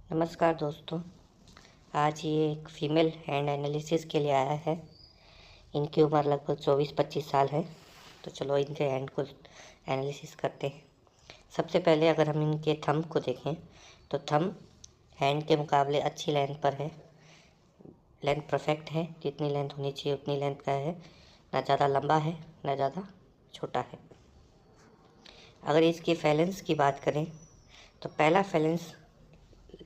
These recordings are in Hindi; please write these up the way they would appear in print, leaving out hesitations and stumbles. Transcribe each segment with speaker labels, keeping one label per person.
Speaker 1: नमस्कार दोस्तों। आज ये एक फ़ीमेल हैंड एनालिसिस के लिए आया है। इनकी उम्र लगभग 24-25 साल है। तो चलो इनके हैंड को एनालिसिस करते हैं। सबसे पहले अगर हम इनके थंब को देखें तो थंब हैंड के मुकाबले अच्छी लेंथ पर है। लेंथ परफेक्ट है, जितनी लेंथ होनी चाहिए उतनी लेंथ का है। ना ज़्यादा लंबा है ना ज़्यादा छोटा है। अगर इसकी फैलेंस की बात करें तो पहला फैलेंस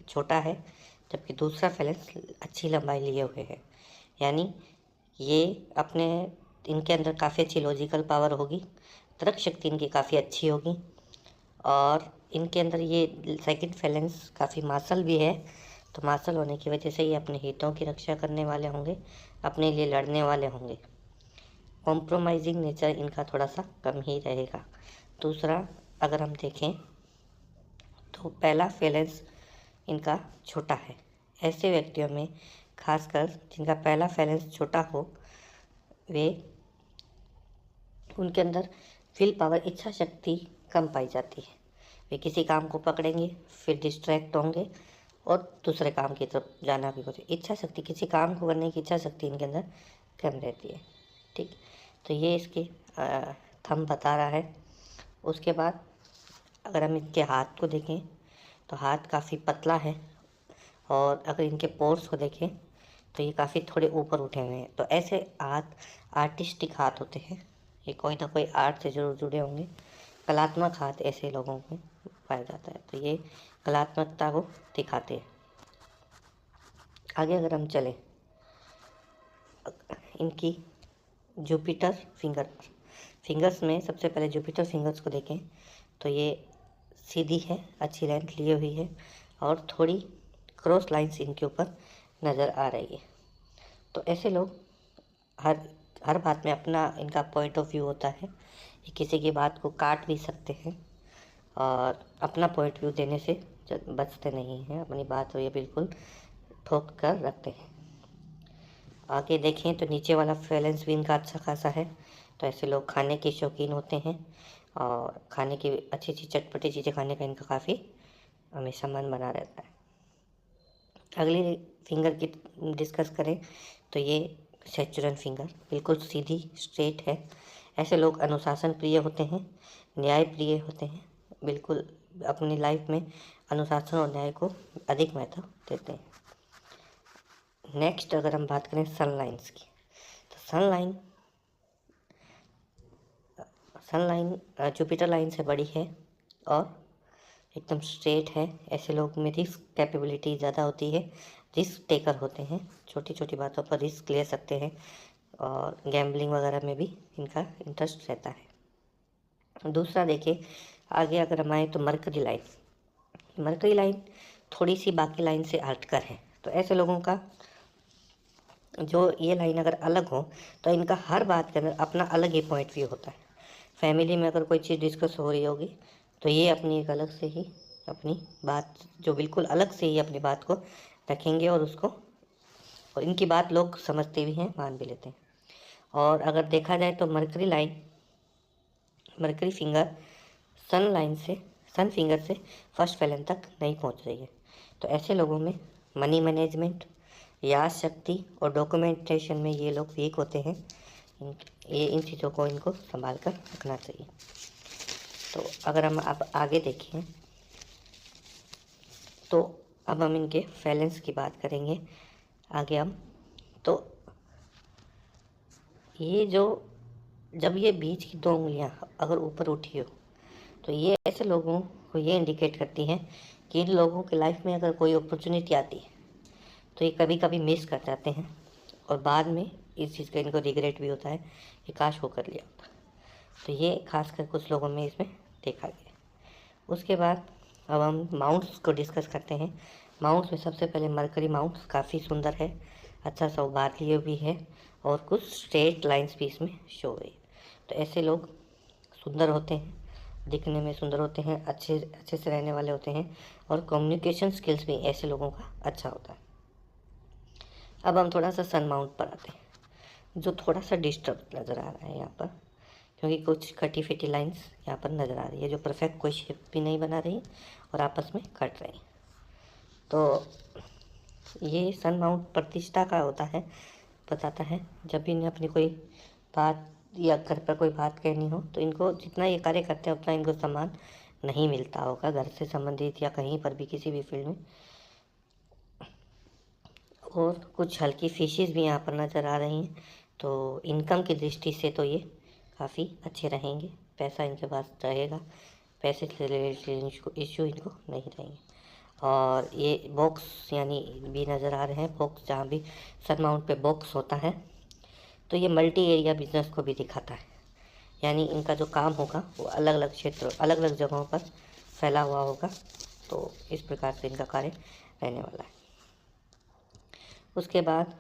Speaker 1: छोटा है, जबकि दूसरा फैलेंस अच्छी लंबाई लिए हुए है। यानी ये अपने इनके अंदर काफ़ी अच्छी लॉजिकल पावर होगी, तर्क शक्ति इनकी काफ़ी अच्छी होगी। और इनके अंदर ये सेकंड फैलेंस काफ़ी मार्शल भी है। तो मार्शल होने की वजह से ये अपने हितों की रक्षा करने वाले होंगे, अपने लिए लड़ने वाले होंगे। कॉम्प्रोमाइजिंग नेचर इनका थोड़ा सा कम ही रहेगा। दूसरा अगर हम देखें तो पहला फैलेंस इनका छोटा है। ऐसे व्यक्तियों में खासकर जिनका पहला फैलेंस छोटा हो, वे उनके अंदर विल पावर, इच्छा शक्ति कम पाई जाती है। वे किसी काम को पकड़ेंगे फिर डिस्ट्रैक्ट होंगे और दूसरे काम की तरफ जाना भी होता है। इच्छा शक्ति, किसी काम को करने की इच्छा शक्ति इनके अंदर कम रहती है। ठीक, तो ये इसके थंब बता रहा है। उसके बाद अगर हम इनके हाथ को देखें तो हाथ काफ़ी पतला है। और अगर इनके पोर्स को देखें तो ये काफ़ी थोड़े ऊपर उठे हुए हैं। तो ऐसे हाथ आर्टिस्टिक हाथ होते हैं। ये कोई ना कोई आर्ट से जरूर जुड़े होंगे। कलात्मक हाथ ऐसे लोगों में पाया जाता है। तो ये कलात्मकता को दिखाते हैं। आगे अगर हम चलें इनकी जुपिटर फिंगर्स में सबसे पहले जुपिटर फिंगर्स को देखें तो ये सीधी है, अच्छी लेंथ लिए हुई है और थोड़ी क्रॉस लाइंस इनके ऊपर नज़र आ रही है। तो ऐसे लोग हर हर बात में अपना इनका पॉइंट ऑफ व्यू होता है। ये किसी की बात को काट भी सकते हैं और अपना पॉइंट व्यू देने से बचते नहीं हैं। अपनी बात ये बिल्कुल ठोक कर रखते हैं। आगे देखें तो नीचे वाला फैलेंस भी इनका अच्छा खासा है। तो ऐसे लोग खाने के शौकीन होते हैं और खाने की अच्छी अच्छी चटपटी चीज़ें खाने का इनका काफ़ी हमेशा मन बना रहता है। अगली फिंगर की डिस्कस करें तो ये सेचुरन फिंगर बिल्कुल सीधी स्ट्रेट है। ऐसे लोग अनुशासन प्रिय होते हैं, न्याय प्रिय होते हैं। बिल्कुल अपनी लाइफ में अनुशासन और न्याय को अधिक महत्व देते हैं। नेक्स्ट अगर हम बात करें सनलाइन्स की तो सनलाइन जुपिटर लाइन से बड़ी है और एकदम स्ट्रेट है। ऐसे लोग में रिस्क कैपेबिलिटी ज़्यादा होती है, रिस्क टेकर होते हैं, छोटी छोटी बातों पर रिस्क ले सकते हैं और गैम्बलिंग वगैरह में भी इनका इंटरेस्ट रहता है। दूसरा देखिए आगे अगर हम आए तो मरकरी लाइन थोड़ी सी बाकी लाइन से हटकर है। तो ऐसे लोगों का जो ये लाइन अगर अलग हो तो इनका हर बात के अंदर अपना अलग ही पॉइंट व्यू होता है। फैमिली में अगर कोई चीज़ डिस्कस हो रही होगी तो ये अपनी एक अलग से ही अपनी बात, जो बिल्कुल अलग से ही अपनी बात को रखेंगे और उसको, और इनकी बात लोग समझते भी हैं, मान भी लेते हैं। और अगर देखा जाए तो मरकरी फिंगर सन फिंगर से फर्स्ट फैलन तक नहीं पहुंच रही है। तो ऐसे लोगों में मनी मैनेजमेंट, याद शक्ति और डॉक्यूमेंटेशन में ये लोग वीक होते हैं। इन चीज़ों को इनको संभाल कर रखना चाहिए। तो अगर हम अब आगे देखें तो अब हम इनके फैलेंस की बात करेंगे। आगे हम तो ये जो जब ये बीच की 2 उंगलियां अगर ऊपर उठी हो तो ये ऐसे लोगों को ये इंडिकेट करती हैं कि इन लोगों की लाइफ में अगर कोई अपॉर्चुनिटी आती है तो ये कभी कभी मिस कर जाते हैं और बाद में इस चीज़ का इनको रिग्रेट भी होता है कि काश वो कर लिया होता। तो ये खासकर कुछ लोगों में इसमें देखा गया। उसके बाद अब हम माउंट्स को डिस्कस करते हैं। माउंट्स में सबसे पहले मरकरी माउंट्स काफ़ी सुंदर है, अच्छा सा उभार लिए भी है और कुछ स्ट्रेट लाइंस भी इसमें शो हुई। तो ऐसे लोग सुंदर होते हैं, दिखने में सुंदर होते हैं, अच्छे से रहने वाले होते हैं और कम्युनिकेशन स्किल्स भी ऐसे लोगों का अच्छा होता है। अब हम थोड़ा सा सन माउंट पर आते हैं, जो थोड़ा सा डिस्टर्ब नज़र आ रहा है यहाँ पर, क्योंकि कुछ कटी फिटी लाइंस यहाँ पर नज़र आ रही है जो परफेक्ट कोई शेप भी नहीं बना रही और आपस में कट रही। तो ये सन माउंट प्रतिष्ठा का होता है, बताता है जब भी इन्हें अपनी कोई बात या घर पर कोई बात कहनी हो तो इनको जितना ये कार्य करते हैं उतना इनको सम्मान नहीं मिलता होगा घर से संबंधित या कहीं पर भी किसी भी फील्ड में। और कुछ हल्की फिशेस भी यहाँ पर नज़र आ रही हैं, तो इनकम की दृष्टि से तो ये काफ़ी अच्छे रहेंगे, पैसा इनके पास रहेगा, पैसे से रिलेटेड इशू इनको नहीं रहेंगे। और ये बॉक्स यानी भी नज़र आ रहे हैं, बॉक्स जहाँ भी सन माउंट पे बॉक्स होता है तो ये मल्टी एरिया बिजनेस को भी दिखाता है, यानी इनका जो काम होगा वो अलग अलग क्षेत्रों अलग अलग जगहों पर फैला हुआ होगा। तो इस प्रकार से इनका कार्य रहने वाला है। उसके बाद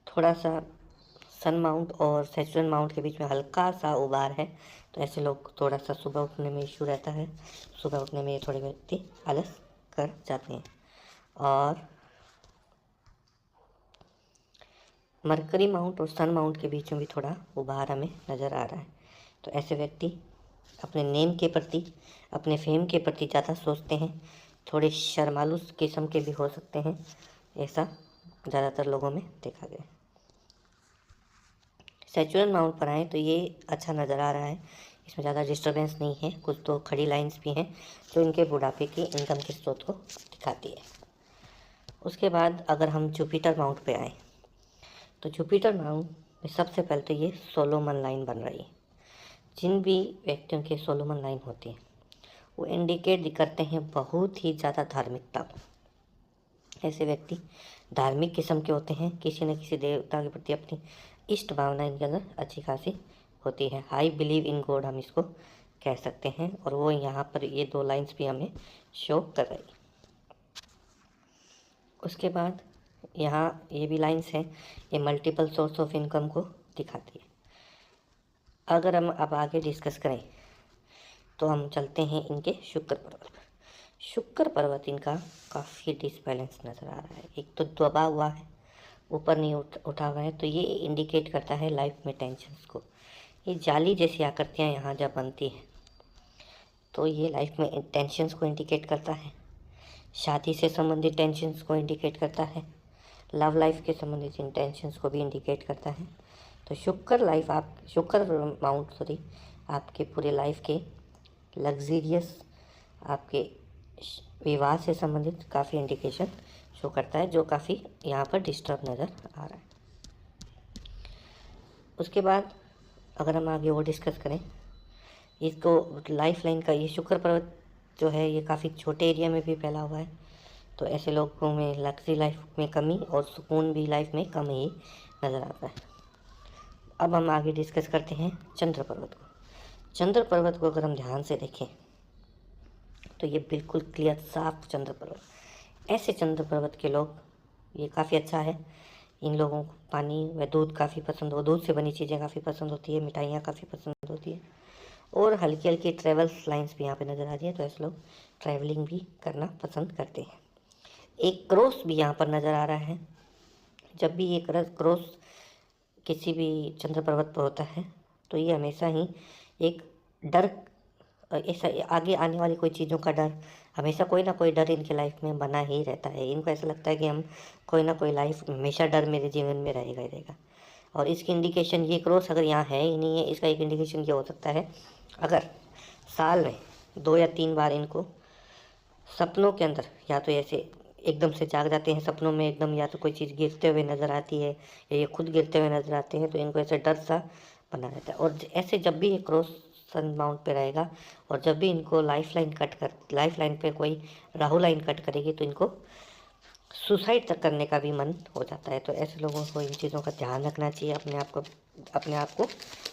Speaker 1: थोड़ा सा सन माउंट और सैचुरन माउंट के बीच में हल्का सा उबार है, तो ऐसे लोग थोड़ा सा सुबह उठने में इशू रहता है, सुबह उठने में थोड़े व्यक्ति आलस कर जाते हैं। और मरकरी माउंट और सन माउंट के बीच में भी थोड़ा उबार हमें नज़र आ रहा है, तो ऐसे व्यक्ति अपने नेम के प्रति, अपने फेम के प्रति ज़्यादा सोचते हैं, थोड़े शर्मालू किस्म के भी हो सकते हैं, ऐसा ज़्यादातर लोगों में देखा गया। सैचुरन माउंट पर आए तो ये अच्छा नज़र आ रहा है, इसमें ज़्यादा डिस्टर्बेंस नहीं है, कुछ तो खड़ी लाइंस भी हैं जो इनके बुढ़ापे की इनकम के स्रोत को दिखाती है। उसके बाद अगर हम जुपिटर माउंट पे आए तो जुपिटर माउंट में सबसे पहले तो ये सोलोमन लाइन बन रही है। जिन भी व्यक्तियों के सोलोमन लाइन होती है वो इंडिकेट करते हैं बहुत ही ज़्यादा धार्मिकता को। ऐसे व्यक्ति धार्मिक किस्म के होते हैं, किसी न किसी देवता के प्रति अपनी इष्ट भावना इनके अंदर अच्छी खासी होती है। हाई बिलीव इन गॉड हम इसको कह सकते हैं, और वो यहाँ पर ये दो लाइंस भी हमें शो कर रही। उसके बाद यहाँ ये भी लाइंस हैं, ये मल्टीपल सोर्स ऑफ इनकम को दिखाती है। अगर हम अब आगे डिस्कस करें तो हम चलते हैं इनके शुक्र पर्वत पर। शुक्र पर्वत इनका काफ़ी डिसबैलेंस नज़र आ रहा है, एक तो दबा हुआ है, ऊपर नहीं उठा हुआ है, तो ये इंडिकेट करता है लाइफ में टेंशन्स को। ये जाली जैसी आकृतियाँ यहाँ जब बनती हैं तो ये लाइफ में टेंशन्स को इंडिकेट करता है, शादी से संबंधित टेंशन्स को इंडिकेट करता है, लव लाइफ के संबंधित इंटेंशंस को भी इंडिकेट करता है। तो शुक्र माउंट आपके पूरे लाइफ के लग्जीरियस, आपके विवाह से संबंधित काफ़ी इंडिकेशन शो करता है, जो काफ़ी यहाँ पर डिस्टर्ब नज़र आ रहा है। उसके बाद अगर हम आगे और डिस्कस करें इसको, लाइफ लाइन का ये शुक्र पर्वत जो है ये काफ़ी छोटे एरिया में भी फैला हुआ है, तो ऐसे लोगों में लग्जरी लाइफ में कमी और सुकून भी लाइफ में कम ही नज़र आता है। अब हम आगे डिस्कस करते हैं चंद्र पर्वत को। चंद्र पर्वत को अगर हम ध्यान से देखें तो ये बिल्कुल क्लियर साफ चंद्र पर्वत। ऐसे चंद्र पर्वत के लोग, ये काफ़ी अच्छा है, इन लोगों को पानी व दूध काफ़ी पसंद हो, दूध से बनी चीज़ें काफ़ी पसंद होती है, मिठाइयाँ काफ़ी पसंद होती है, और हल्की हल्की ट्रैवल्स लाइन्स भी यहाँ पे नज़र आ रही है, तो ऐसे लोग ट्रैवलिंग भी करना पसंद करते हैं। एक क्रॉस भी यहाँ पर नज़र आ रहा है। जब भी ये क्रॉस किसी भी चंद्र पर्वत पर होता है तो ये हमेशा ही एक डर, ऐसा आगे आने वाली कोई चीज़ों का डर, हमेशा कोई ना कोई डर इनके लाइफ में बना ही रहता है। इनको ऐसा लगता है कि हम कोई ना कोई लाइफ हमेशा डर मेरे जीवन में रहेगा ही रहेगा। और इसकी इंडिकेशन, ये क्रॉस अगर यहाँ है ही नहीं है, इसका एक इंडिकेशन ये हो सकता है अगर साल में 2 या 3 बार इनको सपनों के अंदर या तो ऐसे एकदम से जाग जाते हैं सपनों में एकदम, या तो कोई चीज़ गिरते हुए नज़र आती है या ये खुद गिरते हुए नज़र आते हैं, तो इनको ऐसे डर सा बना रहता है। और ऐसे जब भी ये क्रॉस सन माउंट पे रहेगा और जब भी इनको लाइफ लाइन पे कोई राहु लाइन कट करेगी तो इनको सुसाइड तक करने का भी मन हो जाता है। तो ऐसे लोगों को इन चीज़ों का ध्यान रखना चाहिए, अपने आप को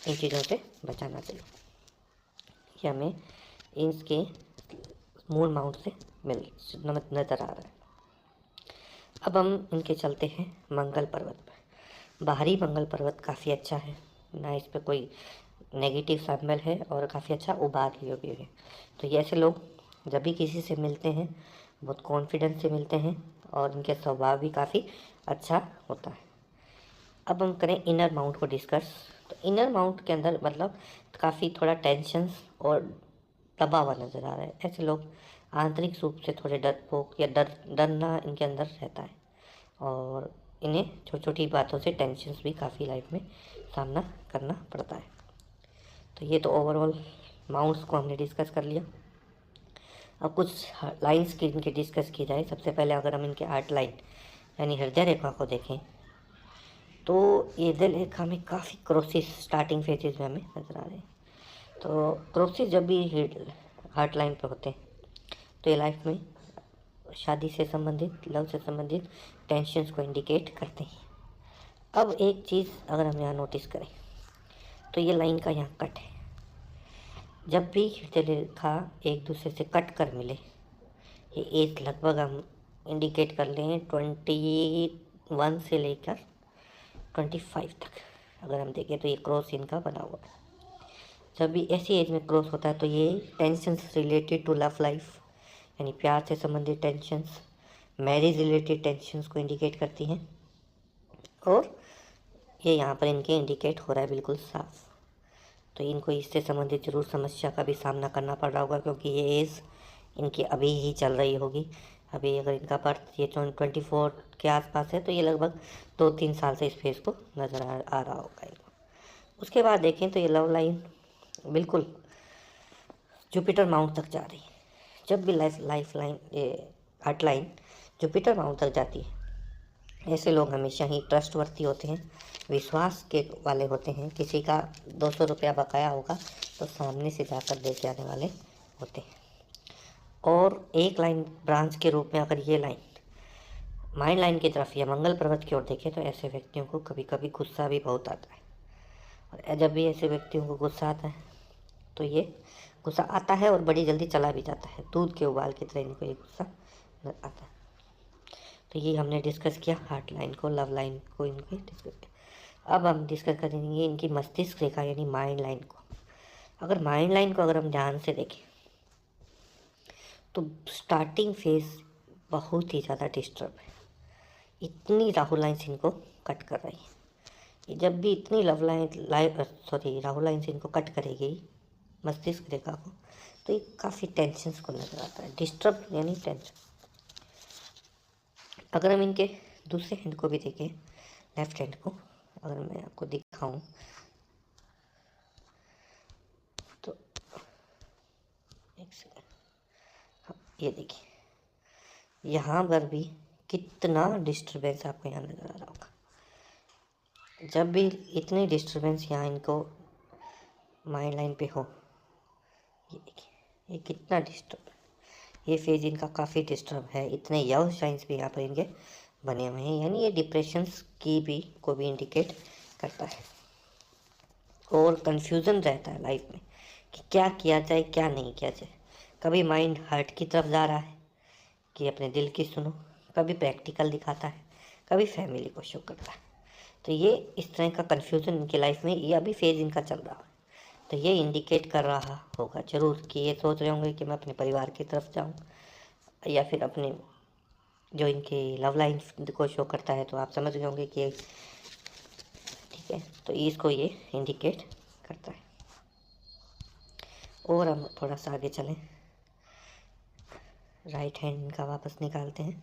Speaker 1: इन चीज़ों से बचाना चाहिए। ये हमें इनके मूल माउंट से नज़र आ रहा है। अब हम इनके चलते हैं मंगल पर्वत पर। बाहरी मंगल पर्वत काफ़ी अच्छा है, ना इस पर कोई नेगेटिव शामिल है और काफ़ी अच्छा उबार लिए भी है। तो ये ऐसे लोग जब भी किसी से मिलते हैं बहुत कॉन्फिडेंस से मिलते हैं और इनके स्वभाव भी काफ़ी अच्छा होता है। अब हम करें इनर माउंट को डिस्कस। तो इनर माउंट के अंदर मतलब काफ़ी थोड़ा टेंशन और दबा हुआ नज़र आ रहा है। ऐसे लोग आंतरिक रूप से थोड़े डरपोक या डरना इनके अंदर रहता है, और इन्हें छोटी छोटी बातों से टेंशन्स भी काफ़ी लाइफ में सामना करना पड़ता है। तो ये तो ओवरऑल माउंट्स को हमने डिस्कस कर लिया। अब कुछ लाइंस की इनके डिस्कस की जाए। सबसे पहले अगर हम इनके आर्ट लाइन यानी हृदय रेखा को देखें तो ये हृदय रेखा में काफ़ी क्रोसिस स्टार्टिंग फेजेज में हमें नजर आ रहे हैं। तो क्रोसिस जब भी हार्ट लाइन पे होते हैं तो ये लाइफ में शादी से संबंधित, लव से संबंधित टेंशन्स को इंडिकेट करते हैं। अब एक चीज़ अगर हम यहाँ नोटिस करें तो ये लाइन का यहाँ कट है। जब भी हृदय रेखा एक दूसरे से कट कर मिले, ये एज लगभग हम इंडिकेट कर लें 21 से लेकर 25 तक अगर हम देखें तो ये क्रॉस इनका बना हुआ है। जब भी ऐसी एज में क्रॉस होता है तो ये tensions related to love life यानी प्यार से संबंधित टेंशन्स, मैरिज रिलेटेड टेंशन्स को इंडिकेट करती हैं, और ये यहाँ पर इनके इंडिकेट हो रहा है बिल्कुल साफ। तो इनको इससे संबंधित जरूर समस्या का भी सामना करना पड़ रहा होगा, क्योंकि ये एज इनकी अभी ही चल रही होगी। अभी अगर इनका बर्थ ये 24 के आसपास है तो ये लगभग 2-3 साल से इस फेज को नज़र आ रहा होगा इनको। उसके बाद देखें तो ये लव लाइन बिल्कुल जुपिटर माउंट तक जा रही है। जब भी लाइफ लाइन ये हार्ट लाइन जुपिटर माउंट तक जाती है, ऐसे लोग हमेशा ही ट्रस्टवर्थी होते हैं, विश्वास के वाले होते हैं। किसी का 200 रुपया बकाया होगा तो सामने से जाकर दे के आने वाले होते हैं। और एक लाइन ब्रांच के रूप में अगर ये लाइन माइंड लाइन की तरफ या मंगल पर्वत की ओर देखें तो ऐसे व्यक्तियों को कभी कभी गुस्सा भी बहुत आता है। और जब भी ऐसे व्यक्तियों को गुस्सा आता है तो ये गुस्सा आता है और बड़ी जल्दी चला भी जाता है। दूध के उबाल की तरह इनको ये गुस्सा आता है। तो ये हमने डिस्कस किया हार्ट लाइन को, लव लाइन को इनके डिस्कस किया। अब हम डिस्कस करेंगे इनकी मस्तिष्क रेखा यानी माइंड लाइन को। अगर माइंड लाइन को अगर हम ध्यान से देखें तो स्टार्टिंग फेज बहुत ही ज़्यादा डिस्टर्ब है। इतनी राहु लाइन्स इनको कट कर रही है। ये जब भी इतनी राहु लाइन से इनको कट करेगी मस्तिष्क रेखा को, तो ये काफ़ी टेंशन्स को नजर आता है। डिस्टर्ब यानी टेंशन। अगर हम इनके दूसरे हैंड को भी देखें, लेफ्ट हैंड को अगर मैं आपको दिखाऊं तो एक सेकंड, हाँ ये देखिए, यहाँ पर भी कितना डिस्टर्बेंस आपको यहाँ नज़र आ रहा होगा। जब भी इतनी डिस्टर्बेंस यहाँ इनको माइंड लाइन पे हो, ये देखिए ये कितना डिस्टर्ब है। ये फेज इनका काफ़ी डिस्टर्ब है। इतने यव साइंस भी यहाँ पर इनके बने हुए हैं, यानी ये डिप्रेशंस की भी को भी इंडिकेट करता है। और कंफ्यूजन रहता है लाइफ में कि क्या किया जाए क्या नहीं किया जाए। कभी माइंड हार्ट की तरफ जा रहा है कि अपने दिल की सुनो, कभी प्रैक्टिकल दिखाता है, कभी फैमिली को शो करता है। तो ये इस तरह का कन्फ्यूज़न इनकी लाइफ में ये अभी फेज इनका चल रहा है। तो ये इंडिकेट कर रहा होगा ज़रूर कि ये सोच रहे होंगे कि मैं अपने परिवार की तरफ जाऊं, या फिर अपने जो इनके लव लाइन को शो करता है। तो आप समझ गए होंगे कि ठीक है, तो इसको ये इंडिकेट करता है। और हम थोड़ा सा आगे चलें, राइट हैंड का वापस निकालते हैं।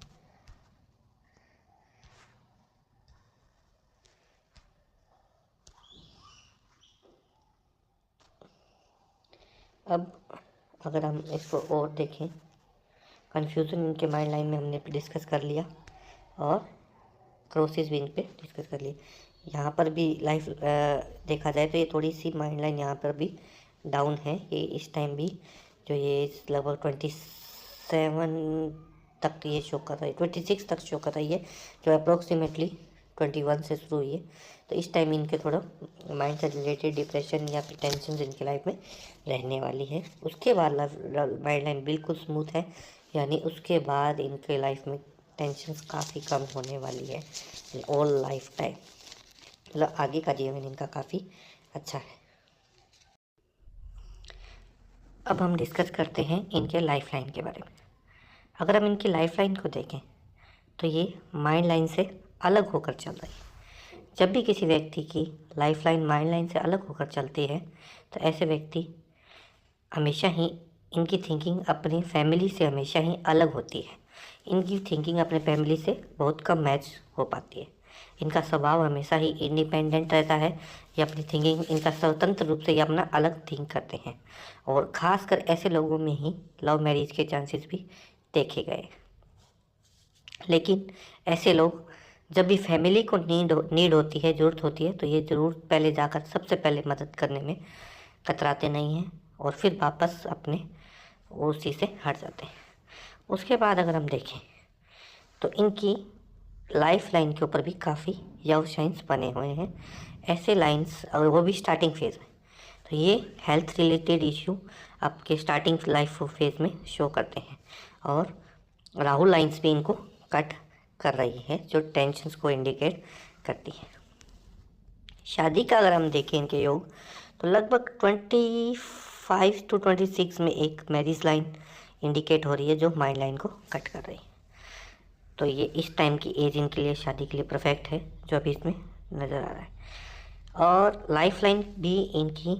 Speaker 1: अब अगर हम इसको और देखें, कन्फ्यूज़न इनके माइंड लाइन में हमने डिस्कस कर लिया और क्रोसिस भी इन पे डिस्कस कर लिया। यहाँ पर भी लाइफ देखा जाए तो ये थोड़ी सी माइंड लाइन यहाँ पर भी डाउन है। ये इस टाइम भी जो ये लगभग 27 तक ये शो कर रही है, 26 तक शो कर रही है, जो अप्रोक्सीमेटली 21 से शुरू हुई है। तो इस टाइम इनके थोड़ा माइंड से रिलेटेड डिप्रेशन या फिर टेंशन इनकी लाइफ में रहने वाली है। उसके बाद माइंड लाइन बिल्कुल स्मूथ है, यानी उसके बाद इनके लाइफ में टेंशन्स काफ़ी कम होने वाली है ऑल लाइफ टाइम। मतलब आगे का जीवन इनका काफ़ी अच्छा है। अब हम डिस्कस करते हैं इनके लाइफ लाइन के बारे में। अगर हम इनकी लाइफ लाइन को देखें तो ये माइंड लाइन से अलग होकर चल रही है। जब भी किसी व्यक्ति की लाइफ लाइन माइंड लाइन से अलग होकर चलती है तो ऐसे व्यक्ति हमेशा ही इनकी थिंकिंग अपनी फैमिली से हमेशा ही अलग होती है। इनकी थिंकिंग अपने फैमिली से बहुत कम मैच हो पाती है। इनका स्वभाव हमेशा ही इंडिपेंडेंट रहता है। ये अपनी थिंकिंग इनका स्वतंत्र रूप से ये अपना अलग थिंक करते हैं और ख़ासकर ऐसे लोगों में ही लव मैरिज के चांसेस भी देखे गए। लेकिन ऐसे लोग जब भी फैमिली को नीड होती है, ज़रूरत होती है, तो ये ज़रूर पहले जाकर सबसे पहले मदद करने में कतराते नहीं हैं और फिर वापस अपने उसी से हट जाते हैं। उसके बाद अगर हम देखें तो इनकी लाइफ लाइन के ऊपर भी काफ़ी लव साइंस बने हुए हैं। ऐसे लाइंस, और वो भी स्टार्टिंग फेज़ में, तो ये हेल्थ रिलेटेड इशू आपके स्टार्टिंग लाइफ फेज़ में शो करते हैं। और राहु लाइंस भी इनको कट कर रही है, जो टेंशन्स को इंडिकेट करती है। शादी का अगर हम देखें इनके योग, तो लगभग 25 to 26 में एक मैरिज लाइन इंडिकेट हो रही है, जो माइंड लाइन को कट कर रही है। तो ये इस टाइम की एज इनके लिए शादी के लिए परफेक्ट है, जो अभी इसमें नज़र आ रहा है। और लाइफ लाइन भी इनकी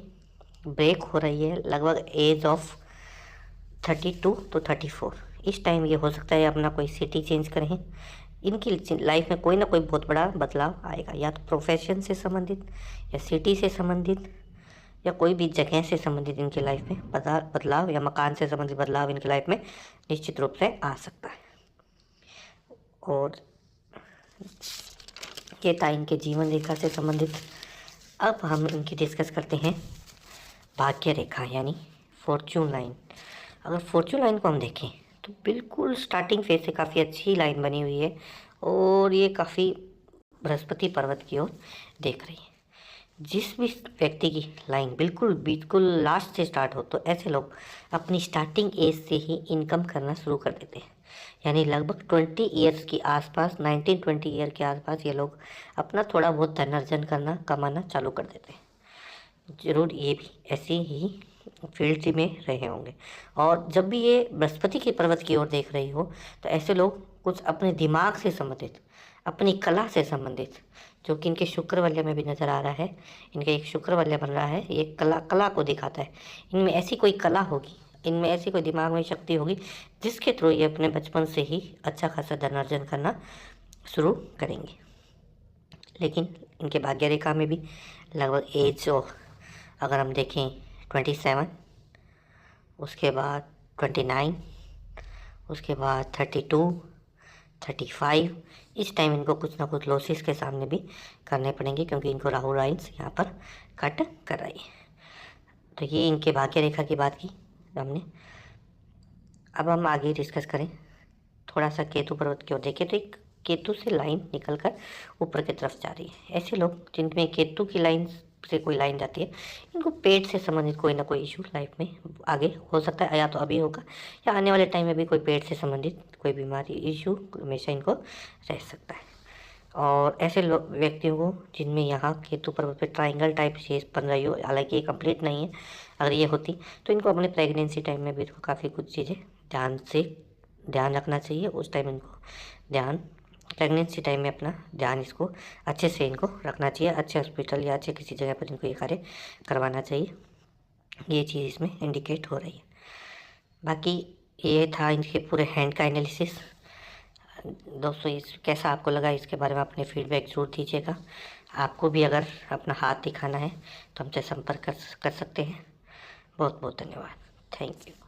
Speaker 1: ब्रेक हो रही है लगभग एज ऑफ 32 to 34। इस टाइम ये हो सकता है अपना कोई सिटी चेंज करें। इनकी लाइफ में कोई ना कोई बहुत बड़ा बदलाव आएगा, या तो प्रोफेशन से संबंधित, या सिटी से संबंधित, या कोई भी जगह से संबंधित इनकी लाइफ में बदलाव, या मकान से संबंधित बदलाव इनकी लाइफ में निश्चित रूप से आ सकता है। और ये था इनके जीवन रेखा से संबंधित। अब हम इनकी डिस्कस करते हैं भाग्य रेखा यानी फॉर्च्यून लाइन। अगर फॉर्च्यून लाइन को हम देखें तो बिल्कुल स्टार्टिंग फेज से काफ़ी अच्छी लाइन बनी हुई है और ये काफ़ी बृहस्पति पर्वत की ओर देख रही है। जिस भी व्यक्ति की लाइन बिल्कुल बिल्कुल लास्ट से स्टार्ट हो, तो ऐसे लोग अपनी स्टार्टिंग एज से ही इनकम करना शुरू कर देते हैं। यानी लगभग 20 ईयर्स के आसपास, 19-20 ईयर के आसपास ये लोग अपना थोड़ा बहुत धन अर्जन करना, कमाना चालू कर देते हैं। जरूर ये भी ऐसी ही फील्ड में रहे होंगे। और जब भी ये बृहस्पति की पर्वत की ओर देख रही हो, तो ऐसे लोग कुछ अपने दिमाग से संबंधित, अपनी कला से संबंधित, जो कि इनके शुक्र वलय में भी नज़र आ रहा है, इनका एक शुक्र वलय बन रहा है, ये कला को दिखाता है। इनमें ऐसी कोई कला होगी, इनमें ऐसी कोई दिमाग में शक्ति होगी, जिसके थ्रू ये अपने बचपन से ही अच्छा खासा धन अर्जन करना शुरू करेंगे। लेकिन इनके भाग्य रेखा में भी लगभग एज अगर हम देखें 27, उसके बाद 29, उसके बाद 32, 35, इस टाइम इनको कुछ ना कुछ लॉसेस के सामने भी करने पड़ेंगे, क्योंकि इनको राहु लाइन्स यहाँ पर कट कर रही है। तो ये इनके भाग्य रेखा की बात की हमने। अब हम आगे डिस्कस करें, थोड़ा सा केतु पर्वत की ओर देखें, तो एक केतु से लाइन निकलकर ऊपर की तरफ जा रही है। ऐसे लोग जिनमें केतु की लाइन से कोई लाइन जाती है, इनको पेट से संबंधित कोई ना कोई इशू लाइफ में आगे हो सकता है, या तो अभी होगा या आने वाले टाइम में भी कोई पेट से संबंधित कोई बीमारी इशू हमेशा इनको रह सकता है। और ऐसे व्यक्तियों को जिनमें यहाँ केतु पर्वत पे ट्राइंगल टाइप शेप बन रही हो, हालांकि ये कंप्लीट नहीं है, अगर ये होती तो इनको अपने प्रेगनेंसी टाइम में भी तो काफ़ी कुछ चीज़ें ध्यान रखना चाहिए। उस टाइम इनको प्रेगनेंसी टाइम में अपना ध्यान इसको अच्छे से इनको रखना चाहिए। अच्छे हॉस्पिटल या अच्छे किसी जगह पर इनको ये कार्य करवाना चाहिए। ये चीज़ इसमें इंडिकेट हो रही है। बाकी ये था इनके पूरे हैंड का एनालिसिस। दोस्तों इस कैसा आपको लगा, इसके बारे में अपने फीडबैक जरूर दीजिएगा। आपको भी अगर अपना हाथ दिखाना है तो हमसे संपर्क कर सकते हैं। बहुत बहुत धन्यवाद। Thank you.